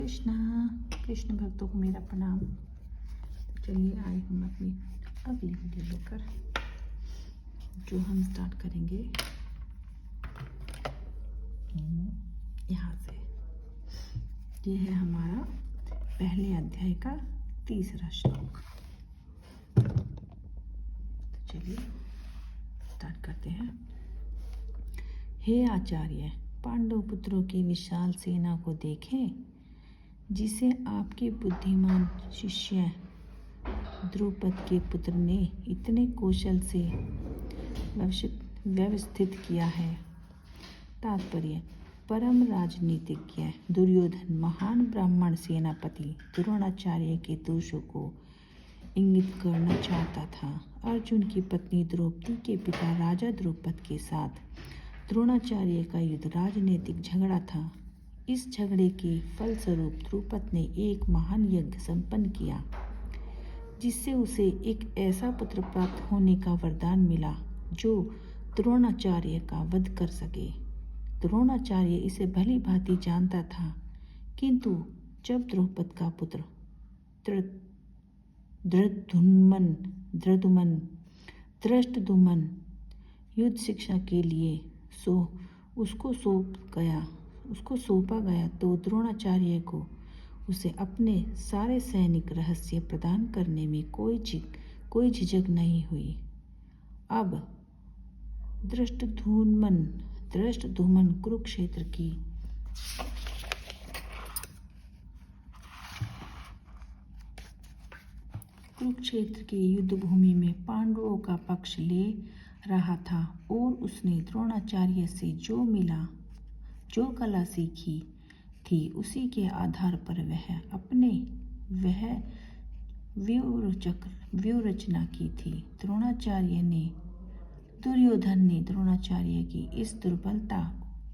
कृष्णा कृष्ण भक्तों को मेरा प्रणाम। तो चलिए आए हम अपनी अगली वीडियो लेकर, जो हम स्टार्ट करेंगे यहाँ से। ये है हमारा पहले अध्याय का तीसरा श्लोक। तो चलिए स्टार्ट करते हैं। हे आचार्य, पांडव पुत्रों की विशाल सेना को देखें, जिसे आपके बुद्धिमान शिष्य द्रुपद के पुत्र ने इतने कौशल से व्यवस्थित किया है। तात्पर्य: परम राजनीतिज्ञ दुर्योधन महान ब्राह्मण सेनापति द्रोणाचार्य के दोषों को इंगित करना चाहता था। अर्जुन की पत्नी द्रौपदी के पिता राजा द्रुपद के साथ द्रोणाचार्य का युद्ध राजनीतिक झगड़ा था। इस झगड़े के फलस्वरूप द्रुपद ने एक महान यज्ञ संपन्न किया, जिससे उसे एक ऐसा पुत्र प्राप्त होने का वरदान मिला जो द्रोणाचार्य का वध कर सके। द्रोणाचार्य इसे भली भांति जानता था, किंतु जब द्रुपद का पुत्र धृष्टद्युम्न युद्ध शिक्षा के लिए उसको सौंपा गया तो द्रोणाचार्य को उसे अपने सारे सैनिक रहस्य प्रदान करने में कोई झिझक नहीं हुई। अब धृष्टद्युम्न कुरुक्षेत्र की युद्ध भूमि में पांडवों का पक्ष ले रहा था और उसने द्रोणाचार्य से जो कला सीखी थी, उसी के आधार पर वह व्यूहरचना की थी। दुर्योधन ने द्रोणाचार्य की इस दुर्बलता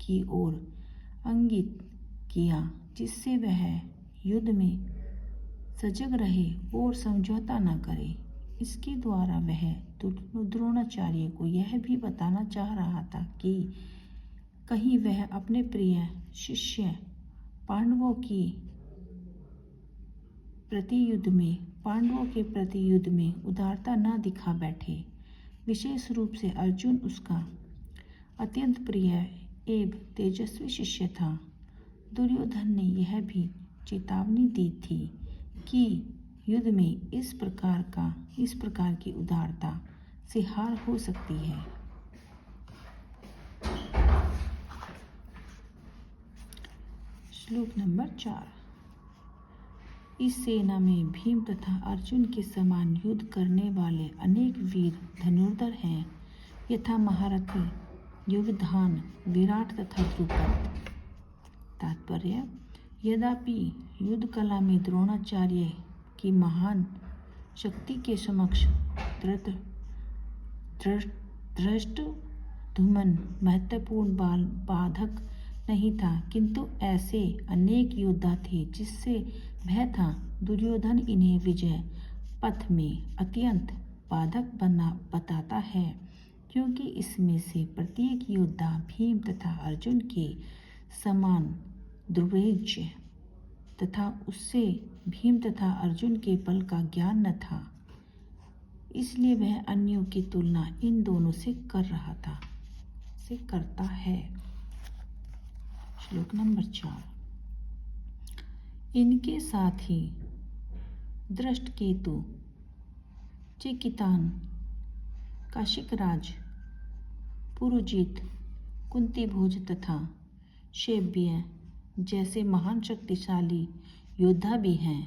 की ओर इंगित किया, जिससे वह युद्ध में सजग रहे और समझौता न करे। इसके द्वारा वह द्रोणाचार्य को यह भी बताना चाह रहा था कि कहीं वह अपने प्रिय शिष्य पांडवों के प्रति युद्ध में उदारता न दिखा बैठे। विशेष रूप से अर्जुन उसका अत्यंत प्रिय एवं तेजस्वी शिष्य था। दुर्योधन ने यह भी चेतावनी दी थी कि युद्ध में इस प्रकार की उदारता से हार हो सकती है। श्लोक नंबर 4। इस सेना में भीम तथा अर्जुन के समान युद्ध करने वाले अनेक वीर धनुर्धर हैं, यथा महारथी युवधान, विराट तथा द्रुपद। तात्पर्य: यद्यपि युद्ध कला में द्रोणाचार्य की महान शक्ति के समक्ष धृष्टद्युम्न महत्वपूर्ण बाधक नहीं था, किंतु ऐसे अनेक योद्धा थे जिससे भय था। दुर्योधन इन्हें विजय पथ में अत्यंत बाधक बताता है, क्योंकि इसमें से प्रत्येक योद्धा भीम तथा अर्जुन के समान दुर्बेज्य तथा उससे भीम तथा अर्जुन के बल का ज्ञान न था, इसलिए वह अन्यों की तुलना इन दोनों से करता है। श्लोक नंबर 4। इनके साथ ही धृष्टकेतु, चिकितान, काशिकराज, पुरुजित, कुंतीभोज तथा शैब्य जैसे महान शक्तिशाली योद्धा भी हैं।